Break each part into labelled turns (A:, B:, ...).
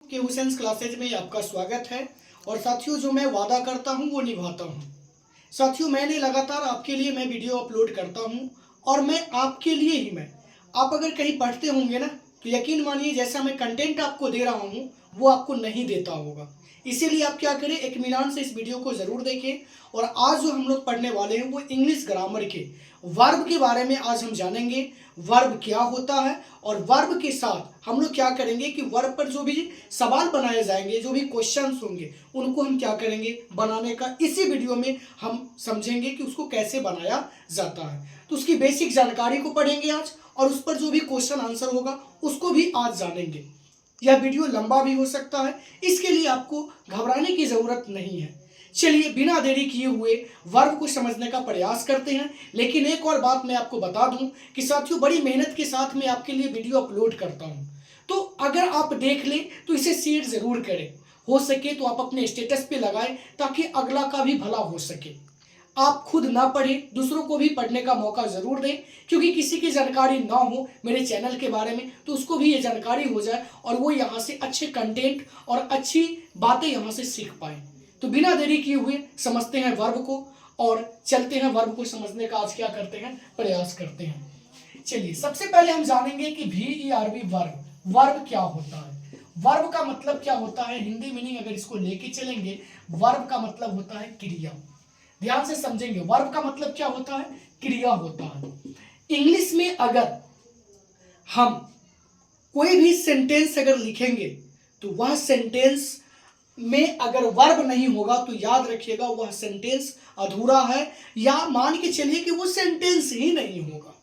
A: के हुसैन क्लासेज में आपका स्वागत है। और साथियों, जो मैं वादा करता हूं वो निभाता हूं। साथियों, मैंने लगातार आपके लिए मैं वीडियो अपलोड करता हूं और मैं आपके लिए ही मैं आप अगर कहीं पढ़ते होंगे ना, तो यकीन मानिए जैसा मैं कंटेंट आपको दे रहा हूं वो आपको नहीं देता होगा। इसीलिए आप क्या करें, इत्मीनान से इस वीडियो को ज़रूर देखें। और आज जो हम लोग पढ़ने वाले हैं वो इंग्लिश ग्रामर के वर्ब के बारे में आज हम जानेंगे। वर्ब क्या होता है और वर्ब के साथ हम लोग क्या करेंगे कि वर्ब पर जो भी सवाल बनाए जाएंगे, जो भी क्वेश्चंस होंगे, उनको हम क्या करेंगे बनाने का इसी वीडियो में हम समझेंगे कि उसको कैसे बनाया जाता है। तो उसकी बेसिक जानकारी को पढ़ेंगे आज, और उस पर जो भी क्वेश्चन आंसर होगा उसको भी आज जानेंगे। यह वीडियो लंबा भी हो सकता है, इसके लिए आपको घबराने की ज़रूरत नहीं है। चलिए बिना देरी किए हुए वर्ब को समझने का प्रयास करते हैं। लेकिन एक और बात मैं आपको बता दूं कि साथियों, बड़ी मेहनत के साथ मैं आपके लिए वीडियो अपलोड करता हूं, तो अगर आप देख लें तो इसे शेयर ज़रूर करें। हो सके तो आप अपने स्टेटस पे लगाएं ताकि अगला का भी भला हो सके। आप खुद ना पढ़ें, दूसरों को भी पढ़ने का मौका ज़रूर दें, क्योंकि किसी की जानकारी ना हो मेरे चैनल के बारे में तो उसको भी ये जानकारी हो जाए और वो यहाँ से अच्छे कंटेंट और अच्छी बातें यहाँ से सीख पाए। तो बिना देरी किए हुए समझते हैं वर्ब को और चलते हैं वर्ब को समझने का आज क्या करते हैं, प्रयास करते हैं। चलिए सबसे पहले हम जानेंगे कि VERB वर्ब, वर्ब क्या होता है। वर्ब का मतलब क्या होता है, हिंदी मीनिंग अगर इसको लेके चलेंगे, वर्ब का मतलब होता है क्रिया। ध्यान से समझेंगे, वर्ब का मतलब क्या होता है, क्रिया होता है। इंग्लिश में अगर हम कोई भी सेंटेंस अगर लिखेंगे तो वह सेंटेंस में अगर वर्ब नहीं होगा तो याद रखिएगा वह सेंटेंस अधूरा है, या मान के चलिए कि वो सेंटेंस ही नहीं होगा।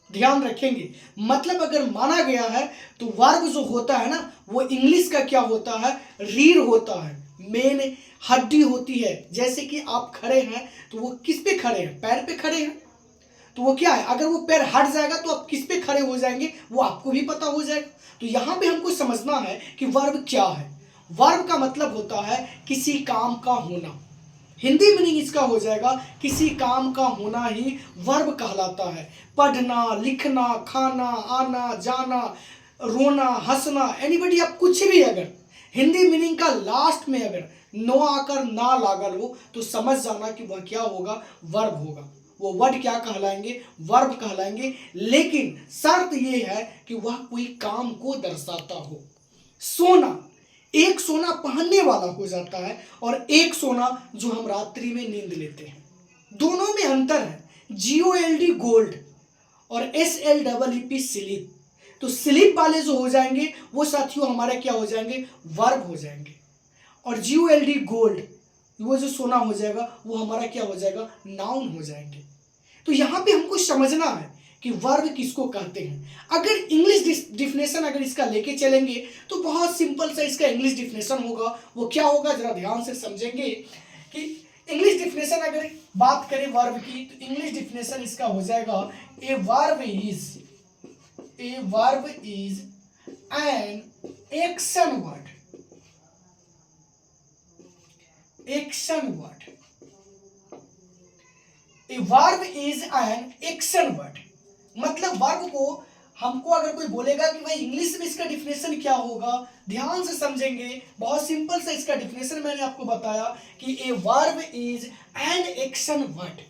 A: ध्यान रखेंगे, मतलब अगर माना गया है तो वर्ब जो होता है ना, वो इंग्लिश का क्या होता है, रीढ़ होता है, मेन हड्डी होती है। जैसे कि आप खड़े हैं तो वो किस पे खड़े हैं, पैर पे खड़े हैं, तो वो क्या है, अगर वो पैर हट जाएगा तो आप किस पे खड़े हो जाएंगे वो आपको भी पता हो जाएगा। तो यहां पे हमको समझना है कि वर्ब क्या है। वर्ब का मतलब होता है किसी काम का होना। हिंदी मीनिंग इसका हो जाएगा किसी काम का होना ही वर्ब कहलाता है। पढ़ना, लिखना, खाना, आना, जाना, रोना, हंसना, एनीबडी, आप कुछ भी अगर हिंदी मीनिंग का लास्ट में अगर नो आकर ना लागल हो तो समझ जाना कि वह क्या होगा, वर्ब होगा। वो वर्ड क्या कहलाएंगे, वर्ब कहलाएंगे। लेकिन शर्त यह है कि वह कोई काम को दर्शाता हो। सोना, एक सोना पहनने वाला हो जाता है और एक सोना जो हम रात्रि में नींद लेते हैं, दोनों में अंतर है। GOLD गोल्ड और SLEEP स्लीप। तो स्लीप वाले जो हो जाएंगे वो साथियों हमारे क्या हो जाएंगे, वर्ब हो जाएंगे। और GOLD गोल्ड, वो जो सोना हो जाएगा वो हमारा क्या हो जाएगा, नाउन हो जाएंगे। तो यहां पे हमको समझना है कि वर्ब किसको कहते हैं। अगर इंग्लिश डिफिनेशन अगर इसका लेके चलेंगे तो बहुत सिंपल सा इसका इंग्लिश डिफिनेशन होगा। वो क्या होगा, जरा ध्यान से समझेंगे कि इंग्लिश डिफिनेशन अगर बात करें वर्ब की तो इंग्लिश डिफिनेशन इसका हो जाएगा, a verb is an action word. Action word, a verb is an action word. मतलब वर्ब को हमको अगर कोई बोलेगा कि भाई इंग्लिश में इसका डिफिनेशन क्या होगा, ध्यान से समझेंगे। बहुत सिंपल सा इसका डिफिनेशन मैंने आपको बताया कि a verb is an action word.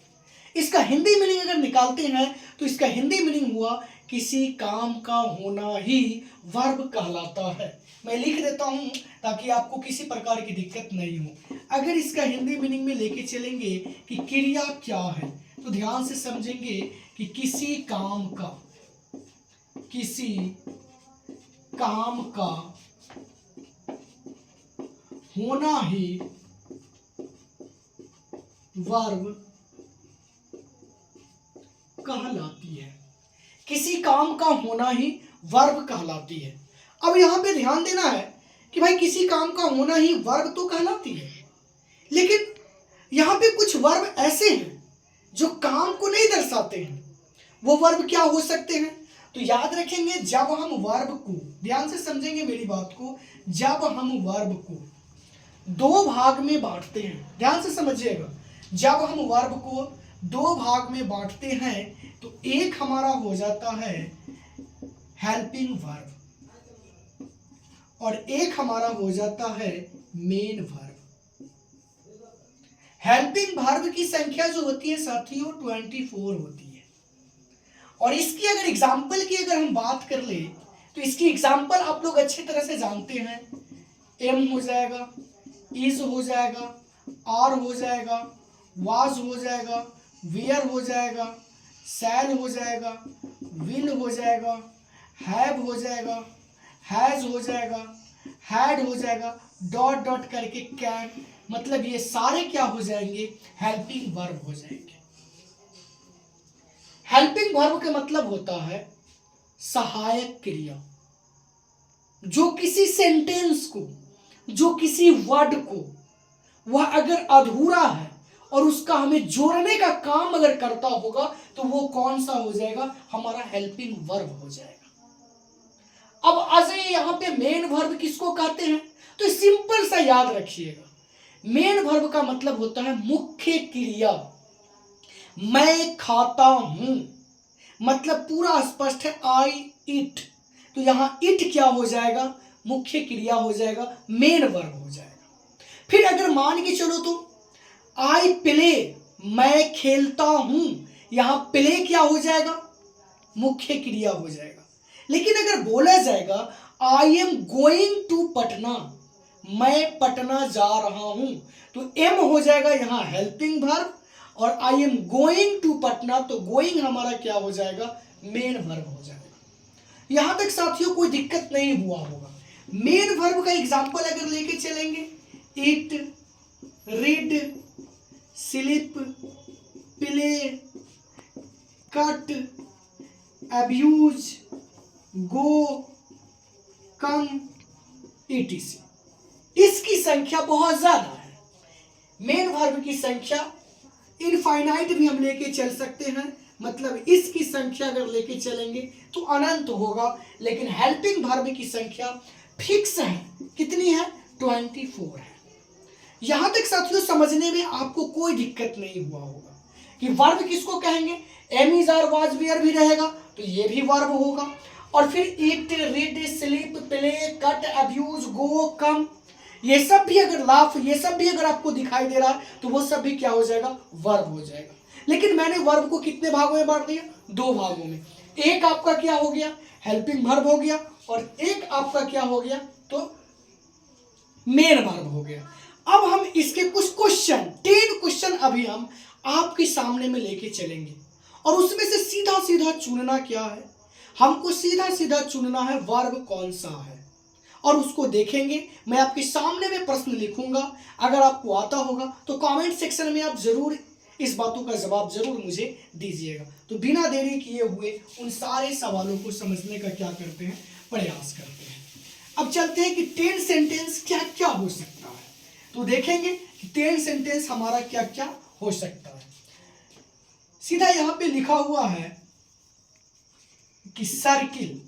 A: इसका हिंदी मीनिंग अगर निकालते हैं तो इसका हिंदी मीनिंग हुआ किसी काम का होना ही वर्ब कहलाता है। मैं लिख देता हूं ताकि आपको किसी प्रकार की दिक्कत नहीं हो। अगर इसका हिंदी मीनिंग में लेके चलेंगे कि क्रिया क्या है, तो ध्यान से समझेंगे कि किसी काम का होना ही वर्ब कहलाती है। किसी काम का होना ही वर्ब कहलाती है। अब यहां पे ध्यान देना है कि भाई किसी काम का होना ही वर्ब तो कहलाती है, लेकिन यहां पे कुछ वर्ब ऐसे हैं जो काम को नहीं दर्शाते हैं। वो वर्ब क्या हो सकते हैं, तो याद रखेंगे जब हम वर्ब को, ध्यान से समझेंगे मेरी बात को, जब हम वर्ब को दो भाग में बांटते हैं, ध्यान से समझिएगा, जब हम वर्ब को दो भाग में बांटते हैं तो एक हमारा हो जाता है हेल्पिंग वर्ब और एक हमारा हो जाता है मेन वर्ब। हेल्पिंग वर्ब की संख्या जो होती है साथियों 24 होती है। और इसकी अगर एग्जाम्पल की अगर हम बात कर ले तो इसकी एग्जाम्पल आप लोग अच्छी तरह से जानते हैं। एम हो जाएगा, इज हो जाएगा, आर हो जाएगा, वाज हो जाएगा, वियर हो जाएगा, सैल हो जाएगा, विल हो जाएगा, हैव हो जाएगा, हैज हो जाएगा, हैड हो जाएगा, डॉट डॉट करके कैन, मतलब ये सारे क्या हो जाएंगे, हेल्पिंग वर्ब हो जाएंगे। हेल्पिंग वर्ब का मतलब होता है सहायक क्रिया, जो किसी सेंटेंस को, जो किसी वर्ड को वह अगर अधूरा है और उसका हमें जोड़ने का काम अगर करता होगा तो वो कौन सा हो जाएगा, हमारा हेल्पिंग वर्ब हो जाएगा। अब अजय यहां पे मेन वर्ब किसको कहते हैं, तो सिंपल सा याद रखिएगा, मेन वर्ब का मतलब होता है मुख्य क्रिया। मैं खाता हूं, मतलब पूरा स्पष्ट है, आई इट, तो यहां इट क्या हो जाएगा, मुख्य क्रिया हो जाएगा, मेन वर्ब हो जाएगा। फिर अगर मान के चलो तो आई प्ले, मैं खेलता हूं, यहां प्ले क्या हो जाएगा, मुख्य क्रिया हो जाएगा। लेकिन अगर बोला जाएगा I am going to Patna, मैं पटना जा रहा हूं, तो एम हो जाएगा यहां हेल्पिंग वर्ब, और I am going to Patna, तो गोइंग हमारा क्या हो जाएगा, मेन वर्ब हो जाएगा। यहां तक साथियों कोई दिक्कत नहीं हुआ होगा। मेन वर्ब का एग्जांपल अगर लेके चलेंगे, it, read, slip, play, cut, abuse, go, come, etc। इसकी संख्या बहुत ज्यादा है। मेन वर्ब की संख्या इनफाइनाइट भी हम लेके चल सकते हैं, मतलब इसकी संख्या अगर लेके चलेंगे तो अनंत होगा, लेकिन हेल्पिंग वर्ब की संख्या फिक्स है, कितनी है, 24 है। यहां तक साथियों समझने में आपको कोई दिक्कत नहीं हुआ होगा कि वर्ब किसको कहेंगे, am is are was were भी रहेगा तो ये भी वर्ब होगा, और फिर eat, read, sleep, play, cut, abuse, go, come, ये सब भी अगर लाफ, ये सब भी अगर आपको दिखाई दे रहा है तो वो सब भी क्या हो जाएगा, वर्ब हो जाएगा। लेकिन मैंने वर्ब को कितने भागों में बांट दिया, 2 भागों में। एक आपका क्या हो गया, हेल्पिंग वर्ब हो गया, और एक आपका क्या हो गया, तो मेन वर्ब हो गया। अब हम इसके कुछ क्वेश्चन, 10 क्वेश्चन अभी हम आपके सामने में लेके चलेंगे, और उसमें से सीधा सीधा चुनना क्या है, हमको सीधा सीधा चुनना है वर्ब कौन सा है, और उसको देखेंगे। मैं आपके सामने में प्रश्न लिखूंगा, अगर आपको आता होगा तो कमेंट सेक्शन में आप जरूर इस बातों का जवाब जरूर मुझे दीजिएगा। तो बिना देरी किए हुए उन सारे सवालों को समझने का क्या करते हैं, प्रयास करते हैं। अब चलते हैं कि 10 सेंटेंस क्या क्या हो सकता है, तो देखेंगे कि 10 सेंटेंस हमारा क्या क्या हो सकता है। सीधा यहां पे लिखा हुआ है कि सर्किल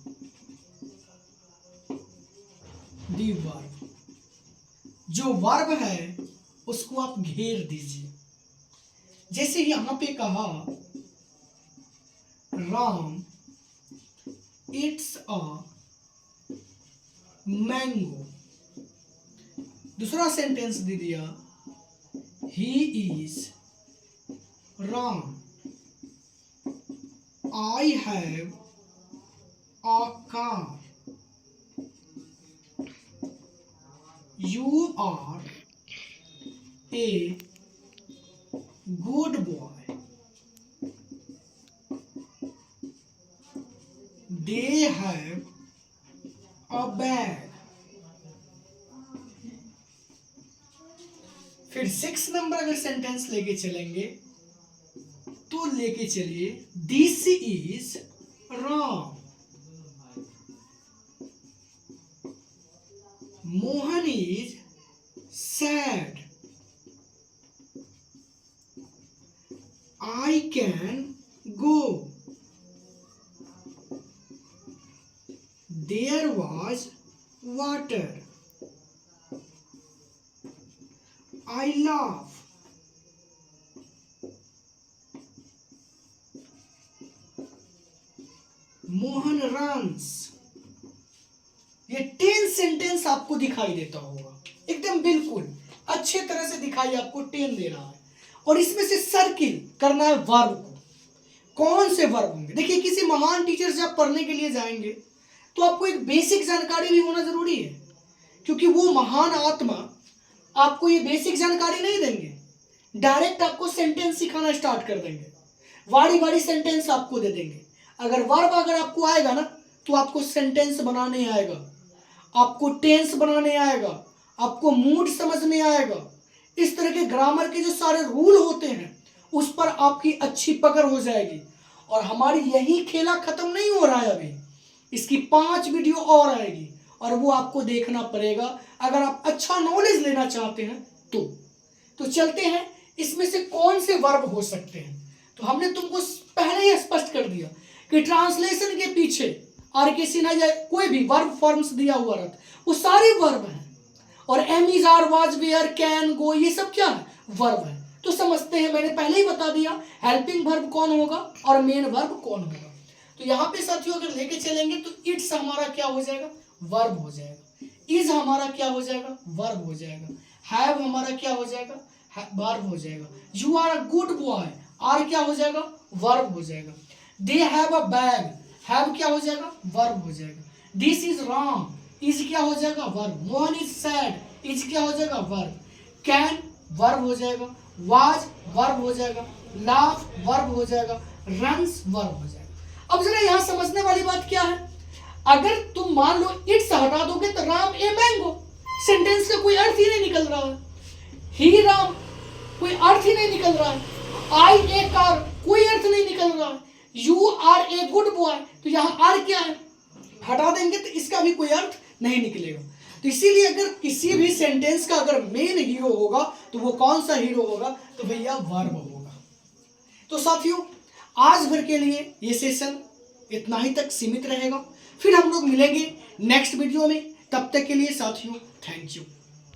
A: दी वर्ब, जो वर्ब है उसको आप घेर दीजिए। जैसे यहां पे कहा राम इट्स अ मैंगो, दूसरा सेंटेंस दे दिया he is Ram, I have a car, you are a good boy, they have a bag। फिर 6 नंबर अगर सेंटेंस लेके चलेंगे तो लेके चलिए this is Ram, Mohan is sad, I can go, there was water, I laugh, Mohan runs। ये 10 sentence आपको दिखाई देता होगा, एकदम बिल्कुल अच्छे तरह से दिखाई आपको 10 दे रहा है, और इसमें से सर्किल करना है वर्ब को। कौन से वर्ब होंगे? देखिए, किसी महान टीचर से आप पढ़ने के लिए जाएंगे तो आपको एक बेसिक जानकारी भी होना जरूरी है, क्योंकि वो महान आत्मा आपको ये बेसिक जानकारी नहीं देंगे, डायरेक्ट आपको सेंटेंस सिखाना स्टार्ट कर देंगे, वाड़ी वाड़ी सेंटेंस आपको दे देंगे। अगर वर्ब अगर आपको आएगा ना तो आपको सेंटेंस बनाने आएगा, आपको टेंस बनाने आएगा, आपको मूड समझ में आएगा, इस तरह के ग्रामर के जो सारे रूल होते हैं उस पर आपकी अच्छी पकड़ हो जाएगी। और हमारी यही खेला खत्म नहीं हो रहा है, अभी इसकी 5 वीडियो और आएगी और वो आपको देखना पड़ेगा अगर आप अच्छा नॉलेज लेना चाहते हैं तो चलते हैं, इसमें से कौन से वर्ब हो सकते हैं। तो हमने तुमको पहले ही स्पष्ट कर दिया कि ट्रांसलेशन के पीछे आर के सिन्हा या कोई भी वर्ब फॉर्म्स दिया हुआ रहता वो सारे वर्ब हैं, और am is are was were can go ये सब क्या है? वर्ब है। तो समझते हैं, मैंने पहले ही बता दिया हेल्पिंग वर्ब कौन होगा और मेन वर्ब कौन होगा। तो यहाँ पे साथियों अगर लेके चलेंगे तो इट्स हमारा क्या हो जाएगा? वर्ब हो जाएगा। इज हमारा क्या हो जाएगा? वर्ब हो जाएगा। हैव हमारा क्या हो जाएगा? वर्ब हो जाएगा। You are a good boy, are क्या हो जाएगा? वर्ब हो जाएगा। They have a bag, have क्या हो जाएगा? वर्ब हो जाएगा। दिस इज राम, इज क्या हो जाएगा? Verb. Mohan is sad, is क्या हो जाएगा? वर्ब। कैन वर्ब हो जाएगा। वाज वर्ब हो जाएगा। लाफ वर्ब हो जाएगा। रन्स वर्ब हो जाएगा। अब जरा यहां समझने वाली बात क्या है, अगर तुम मान लो इट्स हटा दोगे तो राम ए मैंगो, सेंटेंस का कोई अर्थ ही नहीं निकल रहा है। ही राम कोई अर्थ ही नहीं निकल रहा है। आई ए कार कोई अर्थ नहीं निकल रहा है। You are a good boy, तो यहाँ आर क्या है? हटा देंगे तो इसका भी कोई अर्थ नहीं निकलेगा। तो इसीलिए अगर किसी भी सेंटेंस का अगर मेन हीरो होगा तो वो कौन सा हीरो होगा? तो भैया वर्ब होगा। तो साथियों आज भर के लिए ये सेशन इतना ही तक सीमित रहेगा, फिर हम लोग मिलेंगे नेक्स्ट वीडियो में। तब तक के लिए साथियों थैंक यू।